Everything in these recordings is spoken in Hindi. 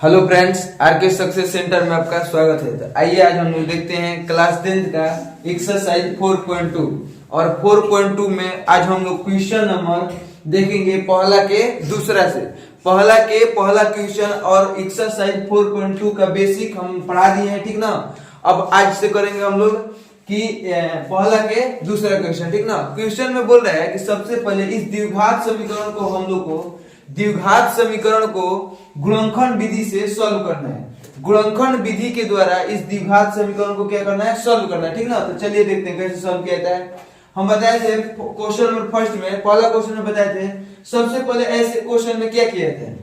Hello friends, RK success centre में आपका स्वागत है। तो आइए आज हम लोग देखते हैं क्लास 10 का एक्सरसाइज 4.2 और 4.2 में आज हम लोग क्वेश्चन नंबर देखेंगे पहला के दूसरा से। पहला क्वेश्चन और एक्सरसाइज 4.2 का बेसिक हम पढ़ा दिए हैं, ठीक ना। अब आज से करेंगे हम लोग कि पहला के दूसरा क्वेश्चन, ठीक ना। क्वेश्चन में बोल रहा है कि सबसे पहले इस द्विघात समीकरण को हम लोग को गुणनखंड विधि से सॉल्व करना है। गुणनखंड विधि के द्वारा इस द्विघात समीकरण को क्या करना है, सॉल्व करना है, ठीक ना। तो चलिए देखते हैं कैसे सॉल्व किया जाता है। हम बताए थे क्वेश्चन नंबर फर्स्ट में, पहला क्वेश्चन में बताए थे सबसे पहले ऐसे क्वेश्चन में क्या किया जाता है,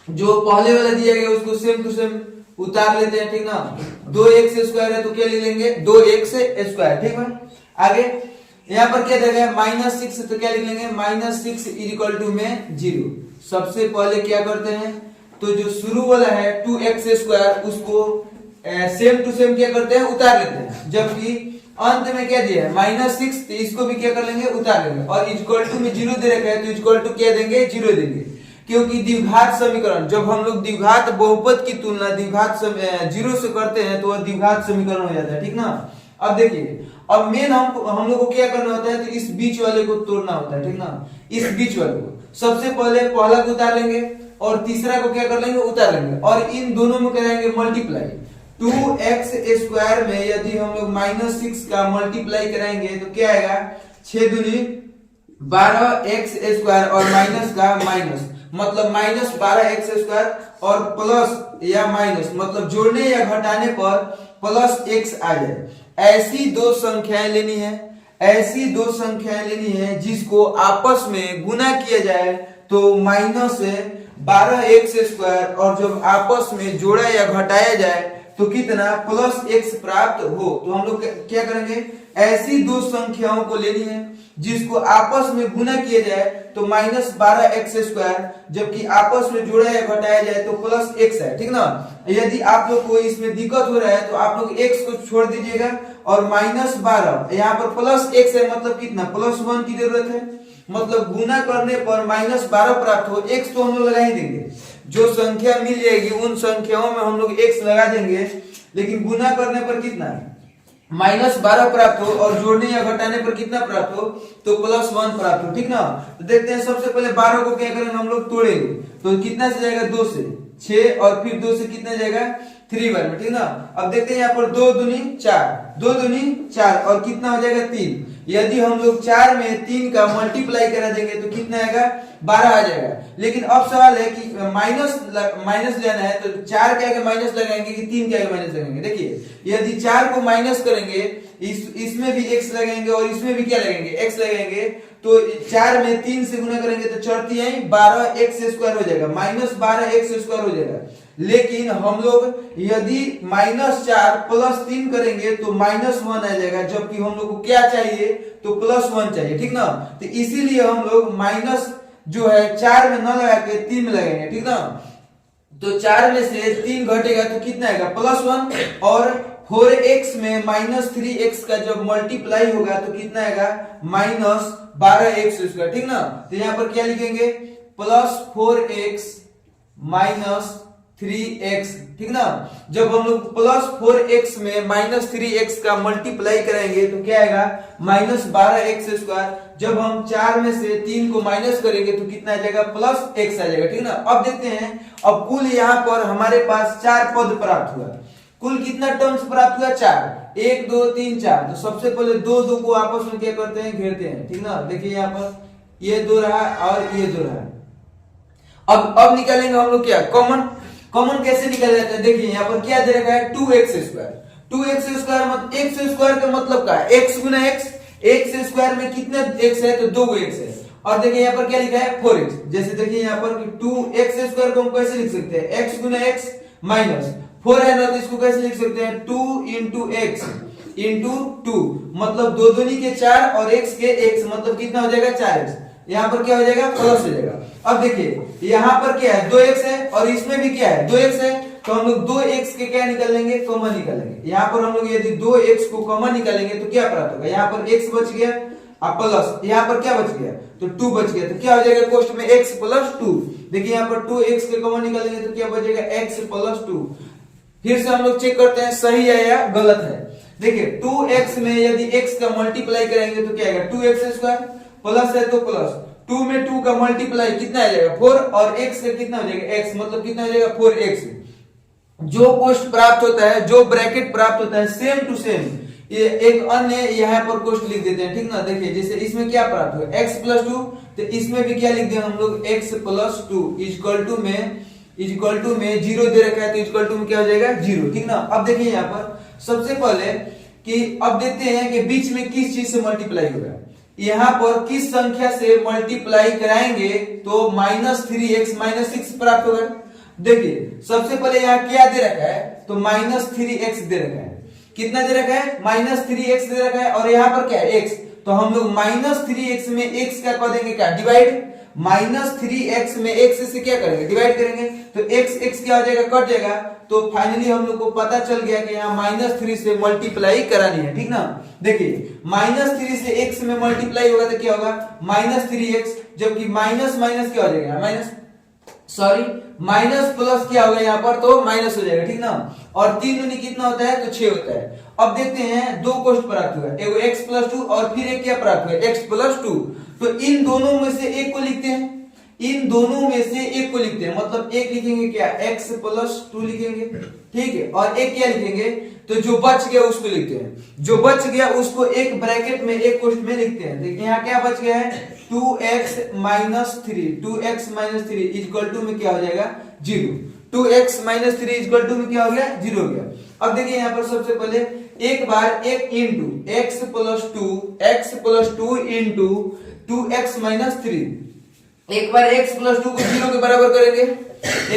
जो पहले वाला दिया गया उसको सेम टू सेम उतार लेते हैं, ठीक ना। 2x स्क्वायर है तो क्या ले लेंगे, 2x स्क्वायर, ठीक है। आगे यहाँ पर क्या देगा -6 तो क्या लिख लेंगे -6 इक्वल टू में 0। सबसे पहले क्या करते हैं, तो जो शुरू वाला है 2x स्क्वायर उसको सेम टू सेम क्या करते हैं, उतार लेते हैं। जबकि अंत में क्या दिया है -6, तो इसको भी क्या कर लेंगे, उतार लेंगे। और इक्वल टू में 0 दे रखा है तो इक्वल टू क्या देंगे, 0 देंगे। क्योंकि द्विघात समीकरण, जब हम लोग द्विघात बहुपद की तुलना द्विघात 0 से करते हैं तो वह द्विघात समीकरण हो जाता है, ठीक ना। अब देखिए, अब मेन हम लोग को क्या करना होता है, तो इस बीच वाले को तोड़ना होता है, ठीक ना। इस बीच वाले को सबसे पहले पहला को उतार लेंगे और तीसरा को क्या कर लेंगे, उतार लेंगे। और इन दोनों में कराएंगे मल्टीप्लाई। 2x स्क्वायर में यदि हम लोग -6 का मल्टीप्लाई कराएंगे तो क्या आएगा, 6 दूनी 12x स्क्वायर और माइनस का माइनस मतलब -12x स्क्वायर और प्लस या माइनस मतलब जोड़ने या घटाने पर प्लस x आ जाए। ऐसी दो संख्याएं लेनी है जिसको आपस में गुना किया जाए तो -12x स्क्वायर और जब आपस में जोड़ा या घटाया जाए तो कितना, +x प्राप्त हो। तो हम लोग क्या करेंगे, ऐसी दो संख्याओं को लेनी है जिसको आपस में गुना किया जाए तो -12x स्क्वायर, जबकि आपस में जोड़ा या घटाया जाए तो +x है, ठीक ना। यदि आप लोग को इसमें दिक्कत हो रहा है तो आप लोग x को छोड़ दीजिएगा और -12 यहाँ पर +x है, मतलब कितना, +1 की जरूरत है। मतलब गुना करने पर -12 प्राप्त हो, x तो हम लोग लगा ही देंगे। जो संख्या मिल जाएगी उन संख्याओं में हम लोग x लगा देंगे, लेकिन गुना करने पर कितना -12 प्राप्त हो और जोड़ने या घटाने पर कितना प्राप्त हो, तो +1 प्राप्त हो, ठीक ना। तो देखते हैं सबसे पहले 12 को क्या करेंगे, हम लोग तोड़ेंगे तो कितना से जाएगा, 2 से 6 और फिर 2 से कितना जाएगा, 3 बार में, ठीक ना। अब देखते हैं यहाँ पर 2 दूनी 4 और कितना हो जाएगा, 3। यदि हम लोग 4 में 3 का मल्टीप्लाई करा देंगे तो कितना आएगा, 12 आ जाएगा। लेकिन अब सवाल है कि माइनस लेना है तो 4 के आगे माइनस लगाएंगे कि 3 के आगे माइनस लगाएंगे। देखिए, यदि 4 को माइनस करेंगे इसमें भी x लगेंगे और इसमें भी क्या लगेंगे, x लगेंगे, तो 4 में 3 से गुना करेंगे तो 4 × 12x स्क्वायर हो जाएगा, -12x स्क्वायर हो जाएगा। लेकिन हम लोग यदि -4 + 3 करेंगे तो -1 आ जाएगा, जबकि हम लोग को क्या चाहिए, तो +1 चाहिए, ठीक ना। तो इसीलिए हम लोग माइनस जो है 4 में न लगा के 3 में लगाएंगे, ठीक ना। तो 4 में से 3 घटेगा तो कितना आएगा, +1। और 4x में -3x का जब मल्टीप्लाई होगा तो कितना आएगा, -12x स्क्वायर, ठीक ना। तो यहाँ पर क्या लिखेंगे, +4x -3x, ठीक ना। जब हम लोग +4x में -3x का मल्टीप्लाई कराएंगे तो क्या आएगा, -12x स्क्वायर। जब हम 4 में से 3 को माइनस करेंगे तो कितना आ जाएगा, +x आ जाएगा, ठीक ना। अब देखते हैं, अब कुल यहाँ पर हमारे पास 4 पद प्राप्त हुआ। कुल कितना टर्म्स प्राप्त हुआ, 4, 1 2 3 4। तो सबसे पहले 2 को आपस में क्या करते हैं, घेरते हैं, ठीक ना। देखिए यहाँ पर ये 2 रहा और ये 2 रहा। अब निकालेंगे हम लोग क्या, कॉमन कैसे निकल जाता है। देखिए यहाँ पर क्या दे रखा है, 2x स्क्वायर मतलब x स्क्वायर का मतलब क्या है, x गुना x स्क्वायर में कितना x है, तो 2 x है। और देखिए यहाँ पर क्या लिखा है, 4x। जैसे देखिए यहाँ पर 2x स्क्वायर को हम कैसे लिख सकते हैं, x गुना x माइनस 4 है ना, तो इसको कैसे लिख सकते हैं, 2 × x × 2 मतलब 2 दूनी के 4 और x के x मतलब कितना हो जाएगा, 4x। यहाँ पर क्या हो जाएगा, प्लस हो जाएगा। अब देखिए यहाँ पर क्या है, 2x है और इसमें भी क्या है, 2x है। तो हम लोग 2x के क्या निकाल लेंगे, कॉमन निकालेंगे। यहाँ पर हम लोग यदि 2x को कॉमन निकालेंगे तो क्या प्राप्त होगा, यहाँ पर x बच गया अब प्लस यहाँ पर क्या बच गया, तो 2 बच गया, तो क्या हो जाएगा कोष्ट में x प्लस 2। देखिए यहाँ पर 2x के कॉमन निकालेंगे तो क्या बचेगा x प्लस 2। फिर से हम लोग चेक करते हैं सही है या गलत है। देखिए 2x में यदि x का मल्टीप्लाई करेंगे तो क्या आएगा 2x स्क्वायर, प्लस है तो प्लस 2 में 2 का मल्टीप्लाई कितना आ जाएगा 4 और x का कितना हो जाएगा x, मतलब कितना हो जाएगा 4x। जो कोष्ट प्राप्त होता है, जो ब्रैकेट प्राप्त होता है सेम टू सेम ये एक अन्य यहाँ पर कोष्ट लिख देते हैं, ठीक ना। देखिए जैसे इसमें क्या प्राप्त हुआ x प्लस 2, तो इसमें भी क्या लिख देंगे हम लोग x प्लस 2 इक्वल टू में 0 दे रखा है तो इक्वल टू में क्या हो जाएगा 0, ठीक ना। अब देखिए यहाँ पर सबसे पहले कि अब देखते हैं कि बीच में किस चीज से मल्टीप्लाई होगा। यहाँ पर किस संख्या से मल्टीप्लाई कराएंगे तो -3x -6 प्राप्त होगा। देखिए सबसे पहले यहाँ क्या दे रखा है, तो -3x दे रखा है। कितना दे रखा है -3x दे रखा है और यहाँ पर क्या है x, तो हम लोग -3x में x क्या कर देंगे, क्या डिवाइड, -3x में x से क्या करेंगे डिवाइड करेंगे तो x क्या हो जाएगा कट जाएगा। तो फाइनली हम लोग को पता चल गया कि यहाँ -3 से मल्टीप्लाई करानी है, ठीक ना। देखिए -3 से x में मल्टीप्लाई होगा तो क्या होगा -3x, जबकि माइनस माइनस क्या हो जाएगा माइनस प्लस क्या होगा यहाँ पर तो माइनस हो जाएगा, ठीक ना। और 3 दूनी कितना होता है तो 6 होता है। अब देखते हैं दो कोष्ट प्राप्त हुआ, एगो x प्लस 2 और फिर एक क्या प्राप्त हुआ x प्लस 2। तो इन दोनों में से एक को लिखते हैं, इन दोनों में से एक को लिखते हैं, मतलब एक लिखेंगे क्या x प्लस 2 लिखेंगे, ठीक है। और एक क्या लिखेंगे तो जो बच गया उसको लिखते हैं, जो बच गया उसको एक ब्रैकेट में एक कोष्ट में लिखते हैं। देखिए यहाँ क्या बच गया है 2x माइनस 3 इक्वल टू में क्या हो जाएगा 0। 2x माइनस 3 इक्वल टू में क्या हो गया 0 हो गया। अब देखिए यहाँ पर सबसे पहले एक बार एक into x plus 2 into 2x minus 3। एक बार x प्लस 2 को 0 के बराबर करेंगे,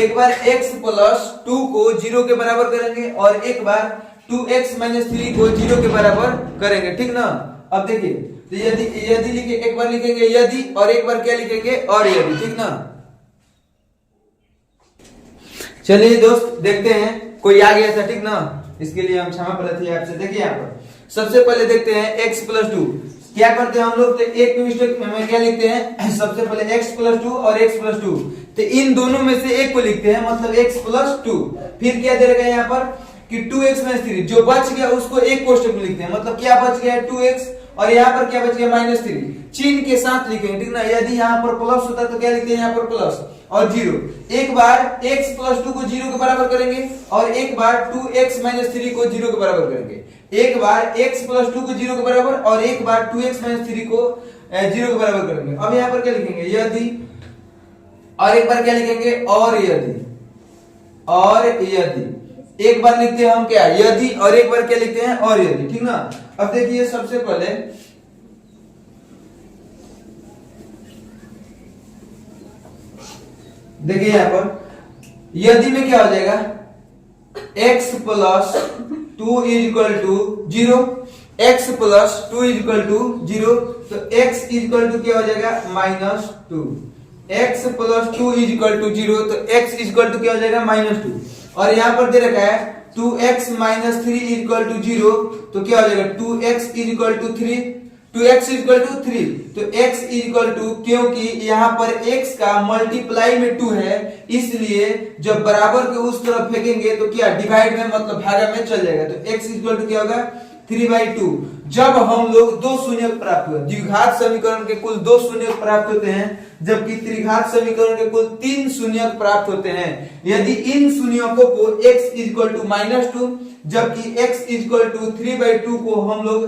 एक बार x प्लस 2 को 0 के बराबर करेंगे और एक बार 2x माइनस 3 को 0 के बराबर करेंगे, ठीक ना। अब देखिए तो यदि लिखे, एक बार लिखेंगे यदि और एक बार क्या लिखेंगे और यदि, ठीक ना। चलिए दोस्त देखते हैं कोई आ गया था, ठीक ना, इसके लिए हम क्षमा प्रार्थी आपसे। देखिए यहाँ पर सबसे पहले देखते हैं x प्लस 2 क्या करते हैं हम लोग, तो एक मिस्टेक में क्या लिखते हैं सबसे पहले x प्लस 2 और x प्लस 2, तो इन दोनों में से एक को लिखते हैं, मतलब x प्लस 2। फिर क्या दे रखा है यहाँ पर कि 2x माइनस 3, जो बच गया उसको एक कोष्टक में लिखते हैं, मतलब क्या बच गया है 2x और यहाँ पर क्या बच गया -3, चिन्ह के साथ लिखेंगे, ठीक ना। यदि यहाँ पर प्लस होता तो क्या लिखते हैं यहाँ पर प्लस और 0। एक बार x प्लस 2 को 0 के बराबर करेंगे और एक बार 2x माइनस 3 को 0 के बराबर करेंगे। एक बार x प्लस 2 को 0 के बराबर और एक बार 2x माइनस 3 को 0 के बराबर करेंगे। अब यहाँ पर क्या लिखेंगे यदि और एक बार क्या लिखेंगे और यदि एक बार लिखते हैं हम क्या यदि और एक बार क्या लिखते हैं और यदि, ठीक ना। अब देखिए सबसे पहले देखिए यहाँ पर यदि में क्या हो जाएगा x plus 2 equal to 0, x plus 2 equal to 0, तो x इक्वल टू क्या हो जाएगा -2, x प्लस 2 इक्वल टू 0, तो x इक्वल टू क्या हो जाएगा -2। और यहाँ पर दे रखा है 2x माइनस 3 इक्वल टू 0, तो क्या हो जाएगा 2x equal to 3, 2x equal to 3, तो x इक्वल टू, क्योंकि यहाँ पर x का मल्टीप्लाई में 2 है, इसलिए जब बराबर के उस तरफ फेंकेंगे तो क्या डिवाइड में मतलब भागा में चल जाएगा, तो x इक्वल टू क्या होगा 3/2। जब हम लोग दो शून्यक प्राप्त हुए, द्विघात समीकरण के कुल 2 शून्यक प्राप्त होते हैं, जबकि त्रिघात समीकरण के कुल 3 शून्यक प्राप्त होते हैं। यदि इन शून्यकों को x इक्वल टू -2 जबकि x इक्वल टू 3/2 को हम लोग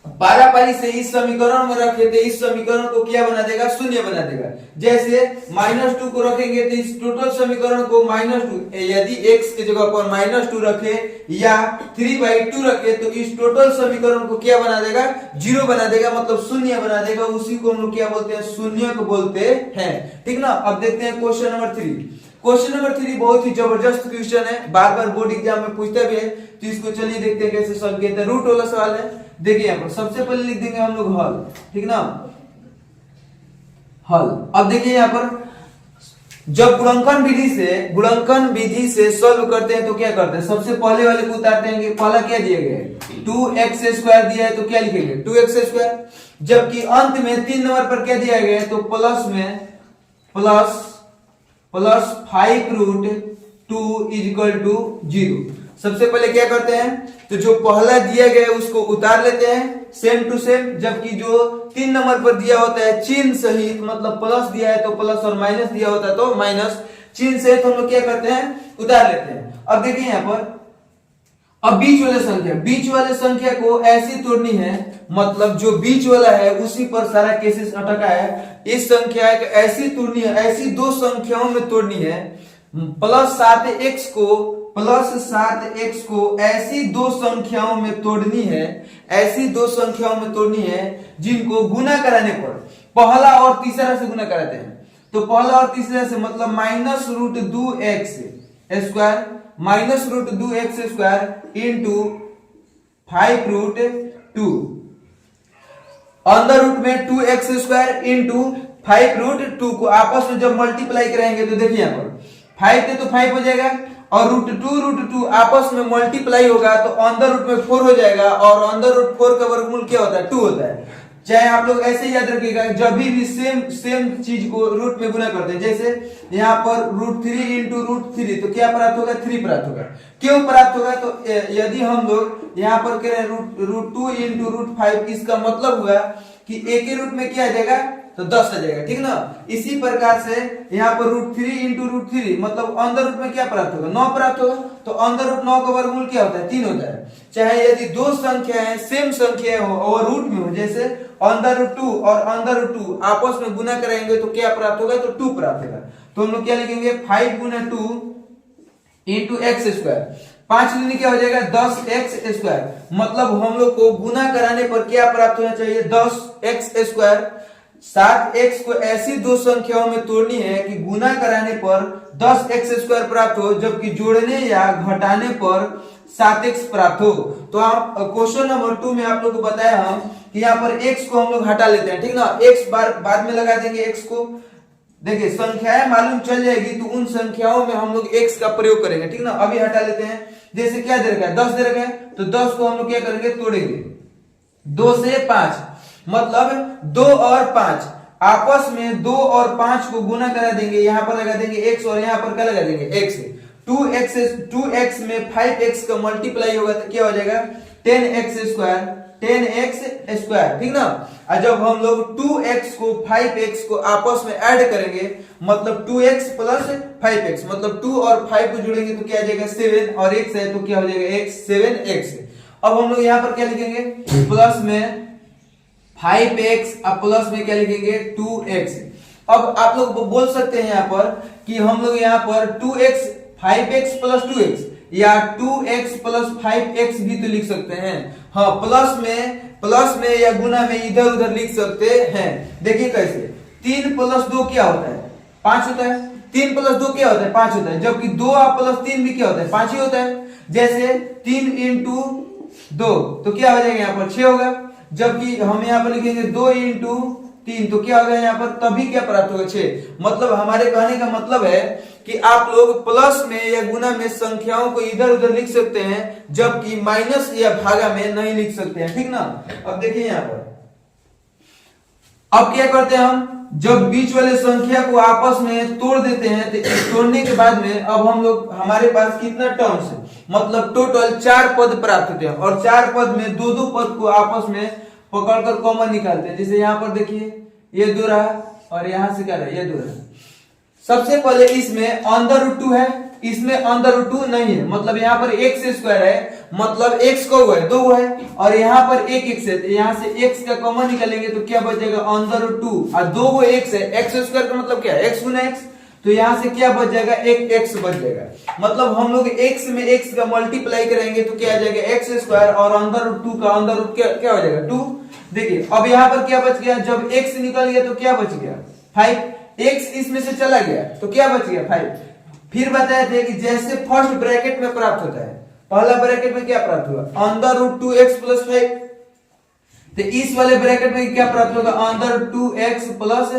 पारापारी से इस समीकरण में रखे थे, इस समीकरण को क्या बना देगा शून्य बना देगा। जैसे -2 को रखेंगे तो इस टोटल समीकरण को -2, यदि x की जगह पर -2 रखे या 3/2 रखे तो इस टोटल समीकरण को क्या बना देगा 0 बना देगा, मतलब शून्य बना देगा। उसी को हम लोग क्या बोलते हैं शून्यक बोलते हैं, ठीक ना। अब देखते हैं क्वेश्चन नंबर 3। क्वेश्चन नंबर 3 बहुत ही जबरदस्त क्वेश्चन है, बार बार बोर्ड एग्जाम में पूछता भी है, तो इसको चलिए देखते हैं कैसे सॉल्व किया था। रूट वाला सवाल है। देखिए यहाँ पर सबसे पहले लिख देंगे हम लोग हल, ठीक ना, हल। अब देखिए यहाँ पर जब गुणनखंड विधि से सॉल्व करते हैं तो क्या करते हैं, सबसे पहले वाले को उतारते हैं कि पहला क्या दिया गया है 2x² दिया है तो क्या लिखेंगे 2x²। जबकि अंत में 3 नंबर पर क्या दिया गया है तो प्लस में प्लस 5√2 = 0। सबसे पहले क्या करते हैं तो जो पहला दिया गया है उसको उतार लेते हैं सेम टू सेम, जबकि जो 3 नंबर पर दिया होता है चिन्ह सहित, मतलब प्लस दिया है तो प्लस और माइनस दिया होता है तो माइनस चिन्ह से तो हम लोग क्या करते हैं उतार लेते हैं। अब देखिए यहाँ पर अब बीच वाले संख्या को ऐसी तोड़नी है, मतलब जो बीच वाला है उसी पर सारा केसेस अटका है। इस संख्या को ऐसी तोड़नी है, ऐसी दो संख्याओं में तोड़नी है, +7x को ऐसी दो संख्याओं में तोड़नी है, जिनको गुना कराने पर पहला और तीसरा से गुना कराते हैं। तो पहला और तीसरा से मतलब -√2x² इंटू 5√2 अंदर रूट में 2x² इंटू 5√2 को आपस में जब मल्टीप्लाई करेंगे तो देखिए यहाँ पर 5 थे तो 5 हो जाएगा और √2 आपस में मल्टीप्लाई होगा तो अंदर रूट में 4 हो जाएगा और अंदर रूट 4 का वर्गमूल क्या होता है 2 होता है। चाहे आप लोग ऐसे याद रखिएगा, जब भी सेम चीज को रूट में गुना करते हैं, जैसे यहाँ पर √3 इंटू √3 तो क्या प्राप्त होगा 3 प्राप्त होगा। क्यों प्राप्त होगा तो यदि हम लोग यहाँ पर कह रहे हैं √2 इंटू √5, इसका मतलब हुआ कि एक ही रूट में क्या आ जाएगा तो 10 आ जाएगा, ठीक ना। इसी प्रकार से यहाँ पर √3 इंटू √3 मतलब अंदर रूट में क्या प्राप्त होगा 9 प्राप्त होगा, तो अंदर रूट 9 का वर्गमूल क्या होता है 3 होता है। चाहे यदि दो संख्या है सेम संख्या हो और रूट में हो, जैसे अंदर रूट 2 और अंदर रूट 2 आपस में गुना करेंगे तो क्या प्राप्त होगा तो 2 प्राप्त होगा। तो हम लोग क्या लिखेंगे 5 गुना 2 इंटू x², 5 दूनी क्या हो जाएगा 10x², मतलब हम लोग को गुना कराने पर क्या प्राप्त होना चाहिए 10x²। 7x को ऐसी दो संख्याओं में तोड़नी है कि गुना कराने पर 10x² प्राप्त हो, जबकि जोड़ने या घटाने पर 7x प्राप्त हो। तो आप क्वेश्चन नंबर 2 में आप लोग को बताया हम कि यहाँ पर x को हम लोग हटा लेते हैं, ठीक ना। x बाद में लगा देंगे x को, देखिए संख्याएं मालूम चल जाएगी तो उन संख्याओं में हम लोग x का प्रयोग करेंगे, ठीक ना। अभी हटा लेते हैं, जैसे क्या दे रखा है 10 दे रखा है तो 10 को हम लोग क्या करेंगे तोड़ेंगे 2 से 5, मतलब 2 और 5 आपस में 2 और 5 को गुना करा देंगे, यहां पर लगा देंगे x और यहां पर क्या लगा देंगे x। 2x में 5x का मल्टीप्लाई होगा तो क्या हो जाएगा 10x², ठीक ना। और जब हम लोग 2x को 5x को आपस में ऐड करेंगे मतलब 2x प्लस 5x, मतलब 2 और 5 को जोड़ेंगे तो क्या आ जाएगा 7 और x है तो क्या हो जाएगा x 7x। अब हम लोग यहाँ पर क्या लिखेंगे प्लस में 5x और प्लस में क्या लिखेंगे 2x। अब आप लोग बोल सकते हैं यहाँ पर कि हम लोग यहाँ पर 5x प्लस 2x या 2x प्लस 5x भी तो लिख सकते हैं। हाँ, प्लस में या गुना में इधर उधर लिख सकते हैं। देखिए कैसे 3 प्लस 2 क्या होता है 5 होता है, 3 प्लस 2 क्या होता है 5 होता है, जबकि 2 प्लस 3 भी क्या होता है 5 ही होता है। जैसे 3 इंटू 2 तो क्या हो जाएगा यहाँ पर 6 होगा, जबकि हम यहाँ पर लिखेंगे 2 इंटू 3 तो क्या होगा यहाँ पर तभी क्या प्राप्त होगा 6। मतलब हमारे कहने का मतलब है कि आप लोग प्लस में या गुना में संख्याओं को इधर उधर लिख सकते हैं, जबकि माइनस या भागा में नहीं लिख सकते हैं, ठीक ना। अब देखिए यहाँ पर अब क्या करते हैं हम, जब बीच वाले संख्या को आपस में तोड़ देते हैं तो तोड़ने के बाद में अब हम लोग हमारे पास कितना टर्म्स है, मतलब टोटल 4 पद प्राप्त होते हैं और 4 पद में 2-2 पद को आपस में पकड़कर कॉमन निकालते हैं। जैसे यहाँ पर देखिए ये 2 रहा और यहां से क्या रहा ये 2 रहा। सबसे पहले इसमें अंदर रूट 2 है, इसमें अंदर रूट 2 नहीं है, मतलब यहाँ पर x² है, मतलब x को है 2 है और यहाँ पर 1x है, यहाँ से x का कॉमन निकालेंगे तो क्या बचेगा अंदर रूट 2 और 2 x है, x² का मतलब क्या है x गुना x, तो यहाँ से क्या बच जाएगा एक x बच जाएगा। मतलब हम लोग x में x का मल्टीप्लाई करेंगे तो क्या आ जाएगा x² और अंदर रूट 2 का अंदर रूट क्या हो जाएगा 2। देखिए अब यहाँ पर क्या बच गया, जब x निकल गया तो क्या बच गया 5, x इसमें से चला गया तो क्या बच गया 5। फिर बताए थे कि जैसे फर्स्ट ब्रैकेट में प्राप्त होता है, पहला ब्रैकेट में क्या प्राप्त हुआ अंदर रूट 2x प्लस 5, तो इस वाले ब्रैकेट में क्या प्राप्त होगा अंदर 2x प्लस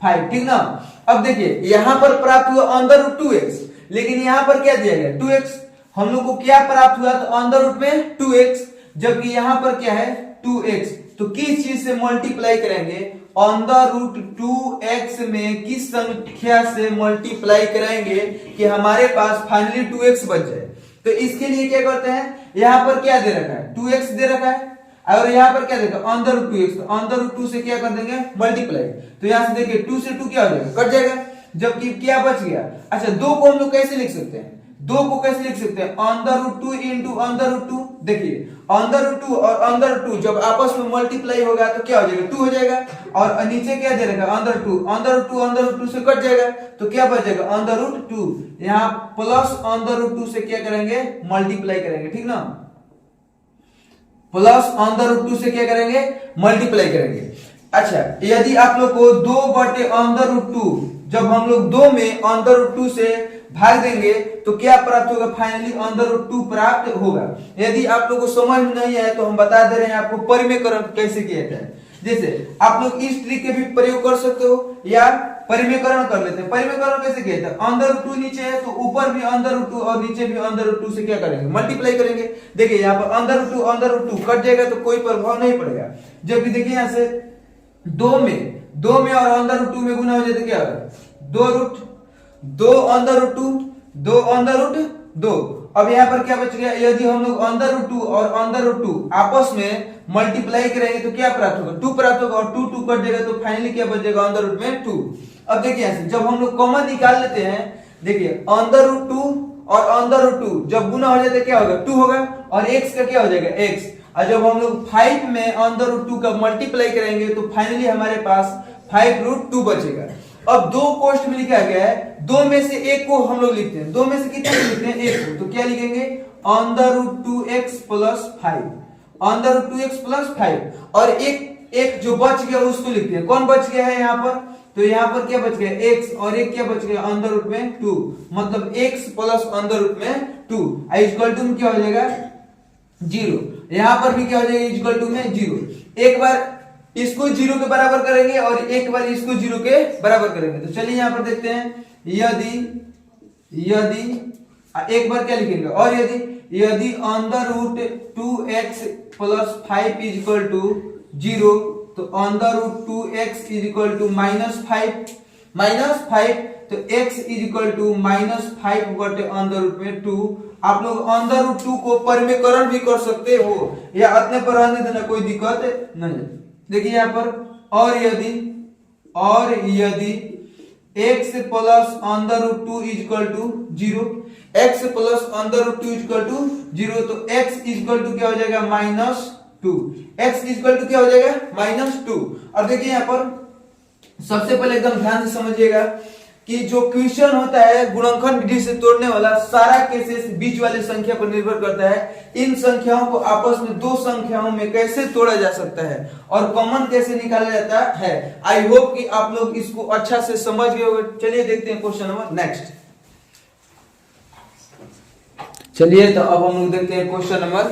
5, ठीक ना। अब देखिए यहां पर प्राप्त हुआ अंदर रूट 2x, लेकिन यहां पर क्या दिया गया 2x, हम लोग को क्या प्राप्त हुआ तो अंदर रूट में 2x, जबकि यहाँ पर क्या है 2x। तो किस चीज से मल्टीप्लाई करेंगे, ऑन द रूट 2x में किस संख्या से मल्टीप्लाई करेंगे कि हमारे पास फाइनली 2x बच जाए। तो इसके लिए क्या करते हैं, यहाँ पर क्या दे रखा है 2x दे रखा है और यहाँ पर क्या देखा ऑन द रूट 2x, तो ऑन द रूट 2 से क्या कर देंगे मल्टीप्लाई। तो यहाँ से देखिए 2 से 2 क्या हो जाएगा कट जाएगा, जबकि क्या बच गया। अच्छा 2 को हम लोग कैसे लिख सकते हैं, 2 को कैसे लिख सकते हैं on the root 2 into on the root 2। देखिए ऑन द रूट 2 और ऑन द रूट 2 जब आपस में मल्टीप्लाई होगा तो क्या हो जाएगा 2 हो जाएगा, और नीचे क्या दे रखा on the root 2, on the root 2 on the root 2 से कट जाएगा तो क्या बच जाएगा ऑन द रूट 2। यहाँ प्लस ऑन द रूट 2 से क्या करेंगे मल्टीप्लाई करेंगे, ठीक ना, प्लस ऑन द रूट 2 से क्या करेंगे मल्टीप्लाई करेंगे। अच्छा यदि आप लोग को 2 बटे ऑन द रूट 2 जब हम लोग 2 में ऑन द रूट 2 से भाग देंगे तो क्या प्राप्त होगा, फाइनली ऑन द रूट 2 प्राप्त होगा। यदि आप लोग को समझ नहीं है तो हम बता दे रहे हैं आपको परिमेयकरण कैसे किया जाता है। जैसे आप लोग इस ट्रिक के भी प्रयोग कर सकते हो या परिमेयकरण कर लेते हैं। परिमेयकरण कैसे किया जाता है, ऑन द रूट 2 नीचे है तो ऊपर भी ऑन द रूट 2 और नीचे भी ऑन द रूट 2 से क्या करेंगे मल्टीप्लाई करेंगे। देखिए यहाँ पर on the root 2 on the root 2 cut जाएगा तो कोई प्रभाव नहीं पड़ेगा, जबकि देखिए यहाँ से 2 में और ऑन द रूट 2 में गुना हो जाए तो क्या होगा 2 on the root 2 2 on the root 2। अब यहाँ पर क्या बच गया, यदि हम लोग ऑन द रूट 2 और ऑन द रूट 2 आपस में मल्टीप्लाई करेंगे तो क्या प्राप्त होगा 2 प्राप्त होगा, और 2 कट जाएगा तो फाइनली क्या बच जाएगा ऑन द रूट में 2। अब देखिए यहाँ से जब हम लोग कॉमन निकाल लेते हैं, देखिए ऑन द रूट 2 और ऑन द रूट 2 जब गुना हो जाता है क्या होगा 2 होगा, और x का क्या हो जाएगा x। और जब हम लोग 5 में ऑन द रूट 2 का मल्टीप्लाई करेंगे तो फाइनली हमारे पास 5 रूट 2 बचेगा। अब 2 कोष्ठ में लिखा गया है, 2 में से 1 को हम लोग लिखते हैं, 2 में से कितने लिखते हैं 1 को, तो क्या लिखेंगे on the root 2x plus 5, on the root 2x plus 5। और एक जो बच गया उसको लिखते हैं, कौन बच गया है यहाँ पर, तो यहाँ पर क्या बच गया x और एक क्या बच गया ऑन द रूट में 2, मतलब x plus on the root में 2 इक्वल टू क्या हो जाएगा 0। यहाँ पर भी क्या हो जाएगा इक्वल टू में 0। एक बार इसको 0 के बराबर करेंगे और एक बार इसको 0 के बराबर करेंगे। तो चलिए यहाँ पर देखते हैं, यदि एक बार क्या लिखेंगे, और यदि on the root 2x plus 5 is equal to 0 तो on the root 2x is equal to -5 तो x इज इक्वल टू -5 बटे ऑन द रूट में 2। आप लोग ऑन द रूट 2 को परिमेयकरण भी कर सकते हो या अपने पर रहने देना, कोई दिक्कत नहीं। देखिए यहाँ पर और यदि x plus on the root 2 is equal to 0, x plus on the root 2 is equal to 0 तो x इज इक्वल टू क्या हो जाएगा -2, x इज इक्वल टू क्या हो जाएगा -2। और देखिए यहाँ पर सबसे पहले एकदम ध्यान से समझिएगा कि जो क्वेश्चन होता है गुणनखंड विधि से तोड़ने वाला, सारा केसेस बीच वाली संख्या पर निर्भर करता है। इन संख्याओं को आपस में दो संख्याओं में कैसे तोड़ा जा सकता है और कॉमन कैसे निकाला जाता है। आई होप कि आप लोग इसको अच्छा से समझ गए होंगे। चलिए देखते हैं क्वेश्चन नंबर नेक्स्ट। चलिए तो अब हम लोग देखते हैं क्वेश्चन नंबर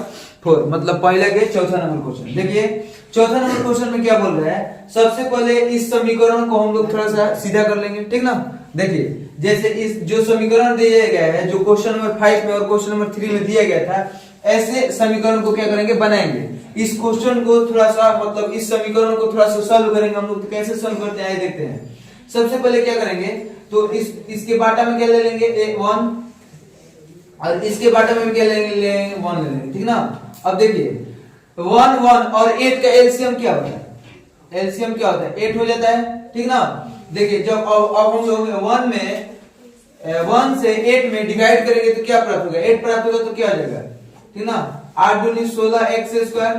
4, मतलब पहले के चौथा नंबर क्वेश्चन। देखिए चौथा नंबर क्वेश्चन में क्या बोल रहा है, सबसे पहले इस समीकरण को हम लोग थोड़ा सा सीधा कर लेंगे, ठीक ना। देखिए जैसे इस जो समीकरण दिया गया है, जो क्वेश्चन नंबर 5 में और क्वेश्चन नंबर 3 में दिया गया था, ऐसे समीकरण को क्या करेंगे बनाएंगे। इस क्वेश्चन को थोड़ा सा मतलब इस समीकरण को थोड़ा सा सॉल्व करेंगे हम लोग। तो कैसे सॉल्व करते हैं देखते हैं। सबसे पहले क्या करेंगे, तो इसके बाटा में क्या ले लेंगे 1 और इसके बाटा में भी क्या लेंगे 1 ले लेंगे, ठीक ना। अब देखिए 1 और 8 का एलसीएम क्या होता है, एलसीएम क्या होता है 8 हो जाता है, ठीक ना। देखिए जब अब हम लोग 1 से 8 में डिवाइड करेंगे तो क्या प्राप्त होगा 8 प्राप्त होगा, तो क्या हो जाएगा, ठीक ना। 8 दूनी 16 x²,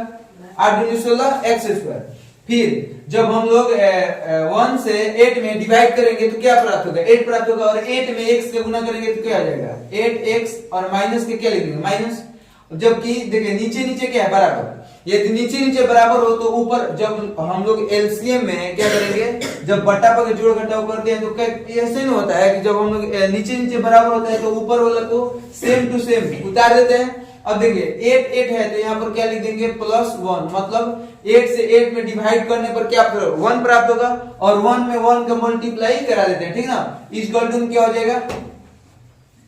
8 दूनी 16 x²। फिर जब हम लोग 1 से 8 में डिवाइड करेंगे तो क्या प्राप्त होगा 8 प्राप्त होगा, और 8 में x से गुना करेंगे तो क्या आ जाएगा 8x और माइनस के क्या लिखेंगे माइनस। जबकि देखिए नीचे नीचे क्या है बराबर, यदि नीचे नीचे बराबर हो तो ऊपर जब हम लोग एलसीएम में क्या करेंगे, जब बट्टा पर जोड़ घटाव करते हैं तो ऐसे नहीं होता है कि जब हम लोग नीचे नीचे बराबर होता है तो ऊपर वाला को सेम टू सेम उतार देते हैं। अब देखिए 8 है तो यहाँ पर क्या लिख देंगे +1, मतलब 8 से 8 में डिवाइड करने पर क्या 1 प्राप्त होगा, और 1 में 1 का मल्टीप्लाई करा देते हैं, ठीक ना। इक्वल टू क्या हो जाएगा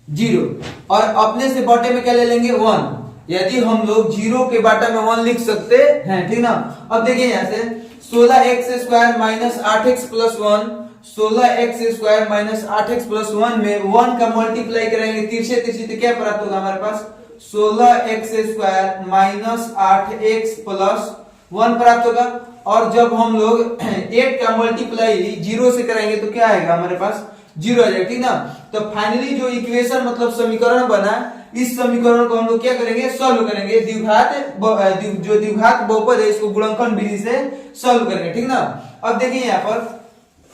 0, और अपने से बटे में क्या ले लेंगे 1, यदि हम लोग 0 के बाटा में 1 लिख सकते हैं, ठीक ना। अब देखिए यहाँ से 16x² minus 8x plus 1, 16x² minus 8x plus 1 में 1 का मल्टीप्लाई करेंगे तिरछे तिरछे तो क्या प्राप्त होगा हमारे पास 16x² माइनस 8x प्लस 1 प्राप्त होगा। और जब हम लोग 8 का मल्टीप्लाई 0 से करेंगे तो क्या आएगा हमारे पास 0 आ जाएगा, ठीक ना। तो फाइनली जो इक्वेशन मतलब समीकरण बना, इस समीकरण को हम लोग क्या करेंगे सॉल्व करेंगे, जो द्विघात बहुपद है इसको गुणनखंड विधि से सॉल्व करेंगे, ठीक ना। अब देखिए यहाँ पर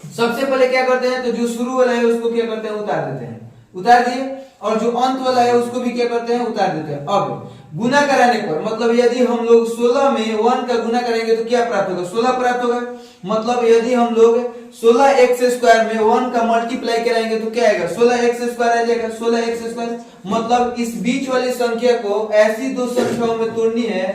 सबसे पहले क्या करते हैं, तो जो शुरू वाला है उसको क्या करते हैं उतार देते हैं, उतार दिए, और जो अंत वाला है उसको भी क्या करते हैं उतार देते हैं। अब गुना कराने पर मतलब यदि हम लोग 16 में 1 का गुना करेंगे तो क्या प्राप्त होगा 16 प्राप्त होगा। मतलब यदि हम लोग 16x² में 1 का मल्टीप्लाई कराएंगे तो क्या आएगा 16x² आ जाएगा, 16x²। मतलब इस बीच वाली संख्या को ऐसी दो संख्याओं में तोड़नी है,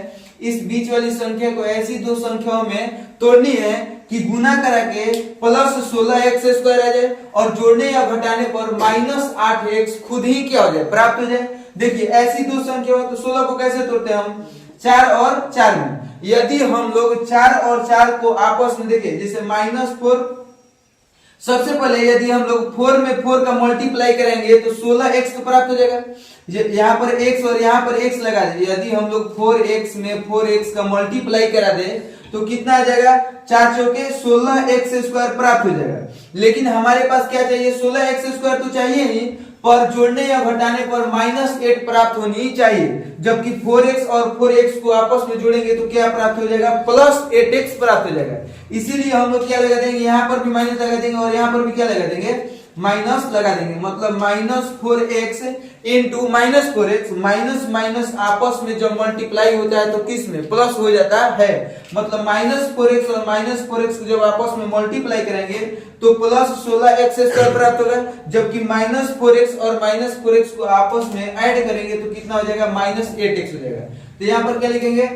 इस बीच वाली संख्या को ऐसी दो संख्याओं में तोड़नी है कि गुना करा के प्लस 16x² आ जाए और जोड़ने या घटाने पर माइनस 8x खुद ही क्या हो जाए प्राप्त हो जाए। देखिए ऐसी दो संख्या हो तो 16 को कैसे तोड़ते हैं हम 4 और 4 में। यदि हम लोग 4 और 4 को आपस में देखिए जैसे -4, सबसे पहले यदि हम लोग 4 में 4 का मल्टीप्लाई करेंगे तो 16x तो प्राप्त हो जाएगा। यहाँ पर x और यहाँ पर x लगा दीजिए, यदि हम लोग 4x में 4x का मल्टीप्लाई करा दे तो कितना आ जाएगा 4 चौके 16x² प्राप्त हो जाएगा। लेकिन हमारे पास क्या चाहिए 16x² तो चाहिए ही, पर जोड़ने या घटाने पर -8 प्राप्त होनी चाहिए, जबकि 4x और 4x को आपस में जोड़ेंगे तो क्या प्राप्त हो जाएगा +8x प्राप्त हो जाएगा। इसीलिए हम लोग क्या लगा देंगे यहाँ पर भी माइनस लगा देंगे और यहाँ पर भी क्या लगा देंगे माइनस लगा देंगे। मतलब -4x into -4x, minus minus आपस में जब मल्टीप्लाई होता है तो किस में प्लस हो जाता है। मतलब -4x और -4x जब आपस में मल्टीप्लाई करेंगे तो प्लस 16x² प्राप्त होगा, जबकि -4x और -4x को आपस में ऐड करेंगे तो कितना हो जाएगा -8x हो जाएगा। तो यहाँ पर क्या लिखेंगे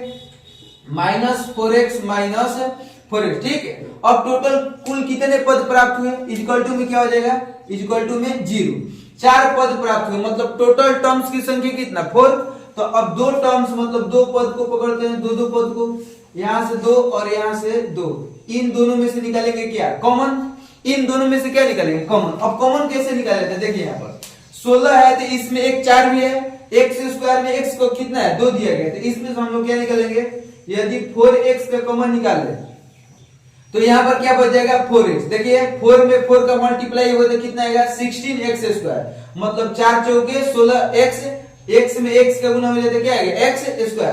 -4x -4x, ठीक है। अब टोटल कुल कितने पद प्राप्त हुए इक्वल टू में क्या हो जाएगा इक्वल टू में 0, 4 पद प्राप्त हुए। मतलब टोटल टर्म्स की संख्या कितना 4। तो अब दो टर्म्स मतलब दो पद को पकड़ते हैं, दो पद को, यहां से 2 और यहां से 2, इन दोनों में से निकालेंगे क्या कॉमन, इन दोनों में से क्या निकालेंगे कॉमन। अब कॉमन कैसे निकाले थे देखिए यहाँ पर 16 है तो इसमें एक 4 भी है, x² में x को कितना है 2 दिया गया, तो इसमें से हम लोग क्या निकालेंगे यदि 4x का कॉमन निकाल ले तो यहाँ पर क्या बच जाएगा 4x। देखिए 4 में 4 का मल्टीप्लाई होगा तो कितना आएगा 16x²। मतलब 4 चौके 16x, x में x का गुना हो जाता है क्या आएगा x²,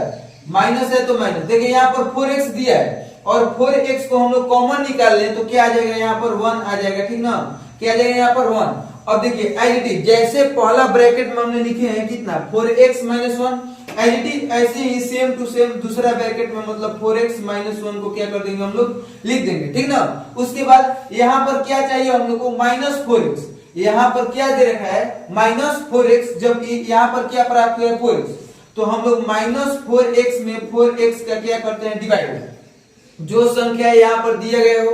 माइनस है तो माइनस। देखिए यहाँ पर 4x दिया है और 4x को हम लोग कॉमन निकाल लें तो क्या आ जाएगा यहाँ पर 1 आ जाएगा, ठीक ना। क्या आ जाएगा यहाँ पर 1। अब देखिए एडिटिव जैसे पहला ब्रैकेट में हमने लिखे हैं कितना 4x - 1, एडिटिव ऐसे ही सेम टू सेम दूसरा ब्रैकेट में मतलब 4x - 1 को क्या कर देंगे हम लोग लिख देंगे, ठीक ना। उसके बाद यहाँ पर क्या चाहिए हम लोग को -4x, यहाँ पर क्या दे रखा है -4x, जबकि यहाँ पर क्या प्राप्त हुआ है 4x। तो हम लोग -4x में 4x का क्या करते हैं डिवाइड, जो संख्या यहाँ पर दिया गया हो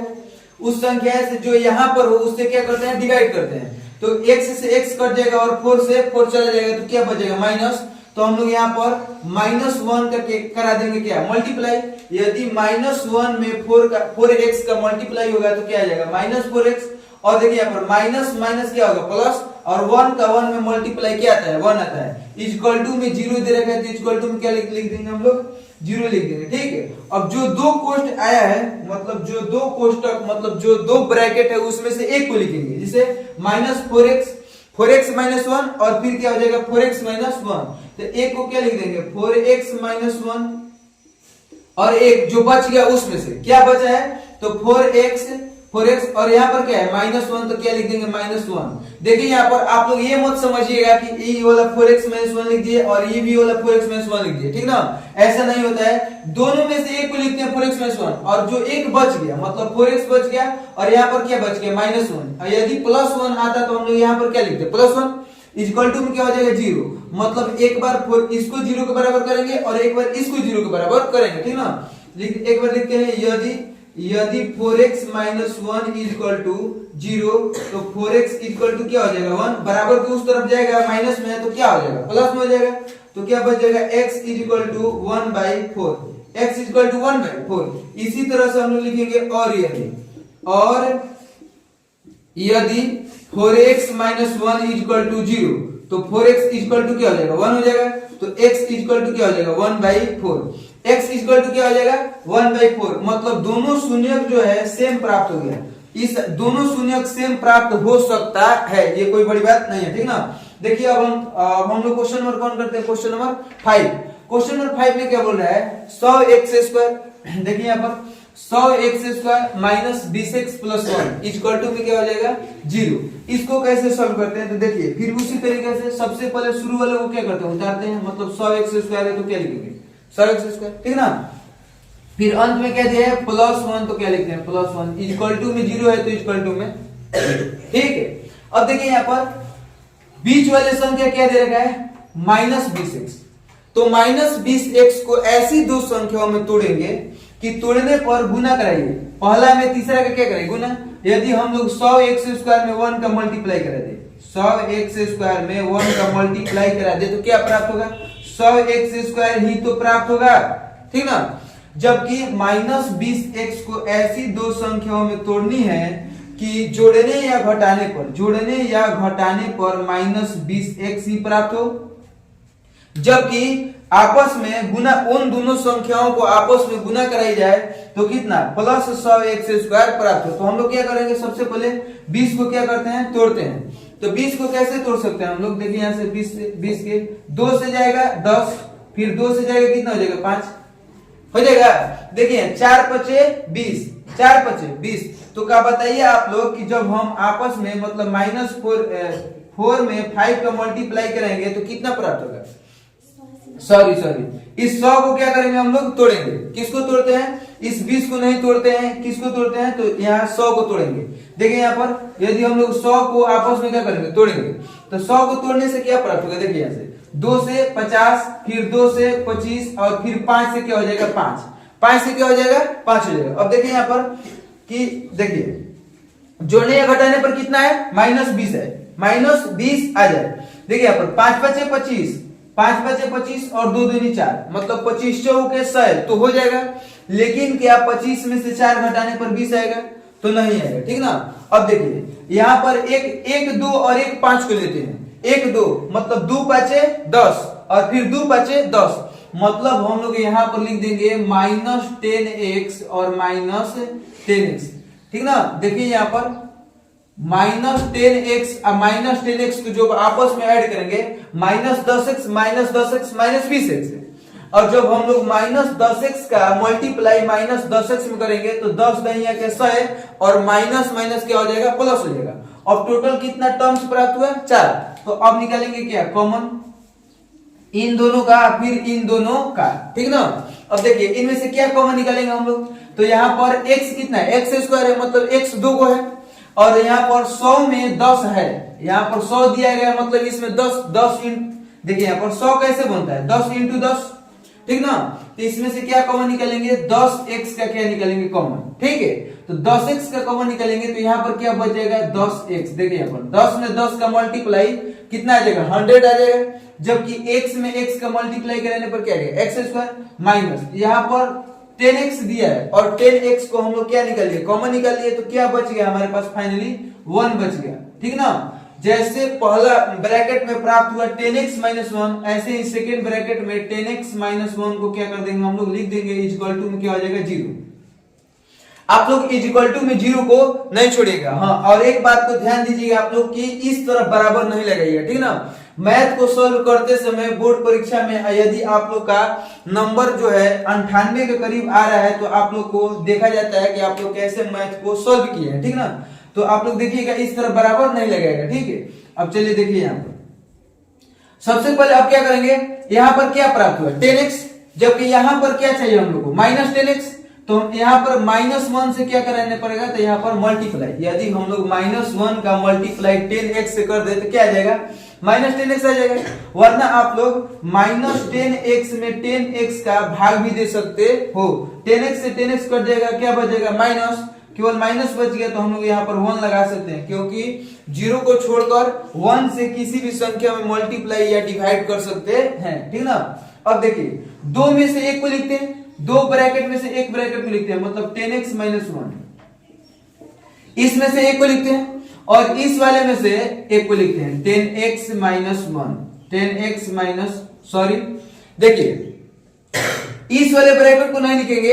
उस संख्या से जो यहाँ पर हो उससे क्या करते हैं डिवाइड करते हैं। तो x से x कट जाएगा और 4 से 4 चला जाएगा तो क्या बचेगा माइनस। तो हम लोग यहाँ पर -1 करके करा देंगे क्या मल्टीप्लाई। यदि -1 में 4x का मल्टीप्लाई होगा तो क्या आ जाएगा -4x। और देखिए यहाँ पर माइनस माइनस क्या होगा प्लस, और 1 का 1 में मल्टीप्लाई क्या आता है 1 आता है। इक्वल टू में 0 दे रखा है तो इक्वल टू में क्या लिख देंगे हम लोग 0 लिख देंगे, ठीक है। अब जो दो कोष्ट आया है मतलब जो दो कोष्टक मतलब जो दो ब्रैकेट है उसमें से एक को लिखेंगे, जिसे -4x - 1 और फिर क्या हो जाएगा 4x - 1। तो एक को क्या लिख देंगे 4x - 1 और एक जो बच गया उसमें से क्या बचा है तो 4x और यहाँ पर क्या है -1 तो क्या लिख देंगे -1। देखिए यहाँ पर आप लोग ये मत समझिएगा कि ये वाला 4x - 1 लिख दिए और ये भी वाला 4x - 1 लिख दिए, ठीक ना। ऐसा नहीं होता है, दोनों में से एक को लिखते हैं 4x - 1 और जो एक बच गया मतलब 4x बच गया और यहाँ पर क्या बच गया -1। और यदि +1 आता तो हम लोग यहाँ पर क्या लिखते हैं +1 इक्वल टू में क्या हो जाएगा 0। मतलब एक बार इसको 0 के बराबर करेंगे और एक बार इसको 0 के बराबर करेंगे, ठीक ना। एक बार लिखते हैं यदि यदि 4x minus 1 is equal to 0 तो 4x इक्वल टू क्या हो जाएगा 1, बराबर के उस तरफ जाएगा, माइनस में है तो क्या हो जाएगा प्लस में हो जाएगा, तो क्या बच जाएगा x is equal to 1/4, x is equal to 1/4। इसी तरह से हम लोग लिखेंगे और यदि 4x minus 1 is equal to 0 तो 4x इज इक्वल टू क्या हो जाएगा 1 हो जाएगा, तो x इज इक्वल टू क्या हो जाएगा 1/4, x इज इक्वल टू क्या हो जाएगा 1/4। मतलब दोनों शून्यक जो है सेम प्राप्त हो गया। इस दोनों शून्यक सेम प्राप्त हो सकता है, ये कोई बड़ी बात नहीं है, ठीक ना। देखिए अब हम लोग क्वेश्चन नंबर कौन करते हैं, क्वेश्चन नंबर 5। क्वेश्चन नंबर 5 में क्या बोल रहा है 100x², देखिए यहाँ पर 100x² minus 20x plus 1 equal to में क्या हो जाएगा 0। इसको कैसे सॉल्व करते हैं, तो देखिए फिर उसी तरीके से सबसे पहले शुरू वाले को क्या करते हैं उतारते हैं, मतलब 100x² है तो क्या लिखेंगे 100x², ठीक ना। फिर अंत में क्या दिया है +1 तो क्या लिखते हैं +1 इक्वल टू में 0 है तो इक्वल टू में, ठीक है। अब देखिए यहाँ पर बीच वाले संख्या क्या दे रखा है -20x, तो -20x को ऐसी दो संख्याओं में तोड़ेंगे कि तोड़ने पर गुना कराइए, पहला में तीसरा का क्या करेंगे गुना। यदि हम लोग 100x² में 1 का मल्टीप्लाई करा दे, 100x² में 1 का मल्टीप्लाई करा दे तो क्या प्राप्त होगा 100x² ही तो प्राप्त होगा, ठीक ना। जबकि -20x को ऐसी दो संख्याओं में तोड़नी है कि जोड़ने या घटाने पर -20x ही प्राप्त हो, जबकि आपस में गुना उन दोनों संख्याओं को आपस में गुना कराई जाए तो कितना +100x² प्राप्त हो। तो हम लोग क्या करेंगे सबसे पहले 20 को क्या करते हैं तोड़ते हैं, तो 20 को कैसे तोड़ सकते हैं हम लोग, देखिए यहाँ से 20 के 2 से जाएगा 10, फिर 2 से जाएगा कितना हो जाएगा 5 हो जाएगा। देखिए 4 पचे 20, 4 पचे 20, तो क्या बताइए आप लोग कि जब हम आपस में मतलब -4 में 5 का मल्टीप्लाई करेंगे तो कितना प्राप्त होगा, सॉरी इस 100 को क्या करेंगे हम लोग तोड़ेंगे, किसको तोड़ते हैं इस 20 को नहीं तोड़ते हैं, किसको तोड़ते हैं तो यहाँ 100 को तोड़ेंगे। देखिए यहाँ पर यदि हम लोग 100 को आपस में क्या करेंगे तोड़ेंगे तो 100 को तोड़ने से क्या प्राप्त होगा, देखिए यहाँ से 2 से 50, फिर 2 से 25 और फिर 5 से क्या हो जाएगा 5 से क्या हो जाएगा 5 हो जाएगा। अब देखिए यहाँ पर कि देखिए जोड़ने या घटाने पर कितना है -20 है, -20 आ जाए। देखिए यहाँ पर 5 बचे 25, 5 बचे 25 और 2 दूनी 4, मतलब 25 चौके 100 तो हो जाएगा। लेकिन क्या 25 में से 4 घटाने पर 20 आएगा तो नहीं आएगा, ठीक ना। अब देखिए यहाँ पर एक 2 और एक 5 को लेते हैं, 1 2 मतलब 2 5 10 और फिर 2 5 10, मतलब हम लोग यहाँ पर लिख देंगे -10x और -10x, ठीक ना। देखिए यहाँ पर -10x और -10x को जो आपस में ऐड करेंगे -10x -20x, और जब हम लोग -10x का मल्टीप्लाई -10x में करेंगे तो 10 नहीं है के 100 और माइनस क्या हो जाएगा प्लस हो जाएगा। अब टोटल कितना टर्म्स प्राप्त हुआ 4, तो अब निकालेंगे क्या कॉमन इन दोनों का फिर इन दोनों का, ठीक ना। अब देखिए इनमें से क्या कॉमन निकालेंगे हम लोग, तो यहाँ पर x कितना है x² है, मतलब x 2 को है, और यहाँ पर 100 में 10 है, यहाँ पर 100 दिया गया मतलब इसमें 10 देखिए यहाँ पर 100 कैसे बनता है 10 × 10, ठीक ना। तो इसमें से क्या कॉमन निकालेंगे 10x का क्या निकालेंगे कॉमन, ठीक है। तो 10x का कॉमन निकालेंगे तो यहाँ पर क्या बच जाएगा 10x। देखिए यहाँ पर 10 में 10 का मल्टीप्लाई कितना आ जाएगा 100 आ जाएगा, जबकि x में x का मल्टीप्लाई करने पर क्या आएगा x² माइनस यहाँ पर 10x दिया है और 10x को हम लोग क्या निकाल लिए कॉमन निकाल लिए, तो क्या बच गया हमारे पास फाइनली 1 बच गया, ठीक ना। जैसे पहला ब्रैकेट में प्राप्त हुआ 10x - 1, ऐसे ही सेकेंड ब्रैकेट में 10x - 1 को क्या कर देंगे हम लोग लिख देंगे इक्वल टू में क्या हो जाएगा 0। आप लोग इक्वल टू में 0 को नहीं छोड़िएगा, हाँ। और एक बात को ध्यान दीजिएगा आप लोग कि इस तरफ बराबर नहीं लगाइएगा, ठीक ना। मैथ को सॉल्व करते समय बोर्ड परीक्षा में यदि आप लोग का नंबर जो है 98 के करीब आ रहा है तो आप लोग को देखा जाता है कि आप लोग कैसे मैथ को सॉल्व किए हैं, ठीक ना। तो आप लोग देखिएगा इस तरह बराबर नहीं लगाएगा, ठीक है। अब चलिए देखिए यहाँ पर सबसे पहले आप क्या करेंगे, यहाँ पर क्या प्राप्त हुआ 10x, जबकि यहाँ पर क्या चाहिए हम लोग को -10x, तो यहाँ पर -1 से क्या कराने पड़ेगा, तो यहाँ पर मल्टीप्लाई। यदि हम लोग -1 का मल्टीप्लाई 10x से कर दे तो क्या आ जाएगा -10x आ जाएगा। वरना आप लोग -10x में 10x का भाग भी दे सकते हो। 10x से 10x कट जाएगा, क्या बचेगा माइनस, केवल माइनस बच गया तो हम लोग यहाँ पर 1 लगा सकते हैं, क्योंकि 0 को छोड़कर 1 से किसी भी संख्या में मल्टीप्लाई या डिवाइड कर सकते हैं, ठीक ना। अब देखिए 2 में से 1 को लिखते हैं, 2 ब्रैकेट में से 1 ब्रैकेट में लिखते हैं, मतलब 10x - 1। इसमें से 1 को लिखते हैं और इस वाले में से 1 को लिखते हैं, 10x - 1, 10x माइनस, सॉरी देखिए इस वाले ब्रैकेट को नहीं लिखेंगे,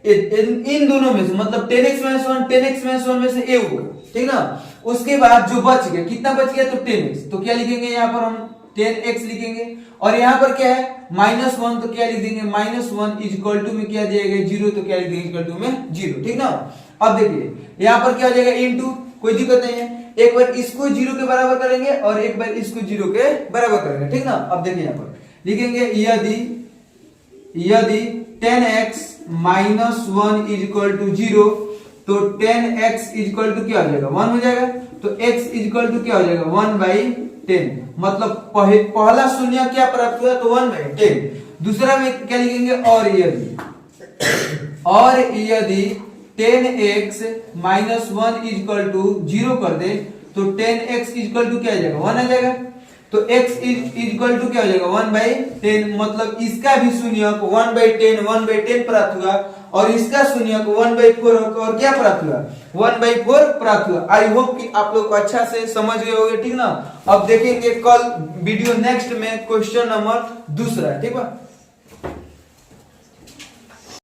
इन दोनों में से, मतलब 10x - 1, 10x - 1 में से a होगा, ठीक ना। उसके बाद जो बच गया, कितना बच गया, तो 10x, तो क्या लिखेंगे यहाँ पर हम 10x लिखेंगे। और यहाँ पर क्या है -1, तो क्या लिख देंगे -1 इक्वल टू में क्या दिया गया 0, तो क्या लिख देंगे इक्वल टू में 0, ठीक ना। अब देखिए यहाँ पर क्या हो जाएगा इनटू, कोई दिक्कत नहीं है, एक बार इसको 0 के बराबर करेंगे और एक बार इसको 0 के बराबर करेंगे, ठीक ना। अब देखिए यहाँ पर लिखेंगे यदि 10x - 1 इक्वल टू 0, तो 10x इक्वल टू क्या हो जाएगा 1 हो जाएगा, तो x इक्वल टू क्या हो जाएगा 1/10, मतलब पहला शून्य क्या प्राप्त हुआ, तो 1/10। दूसरा में क्या लिखेंगे, और यदि 10x - 1 इक्वल टू 0 कर दे, तो 10x इक्वल टू क्या आ जाएगा 1 आ जाएगा, तो x इक्वल टू क्या हो जाएगा 1/10, मतलब इसका भी शून्यक 1/10 प्राप्त हुआ और इसका शून्यक 1/4 और क्या प्राप्त हुआ 1/4 प्राप्त हुआ। आई होप कि आप लोग अच्छा से समझ गए होंगे, ठीक ना। अब देखेंगे कल वीडियो नेक्स्ट में क्वेश्चन नंबर 2, ठीक है।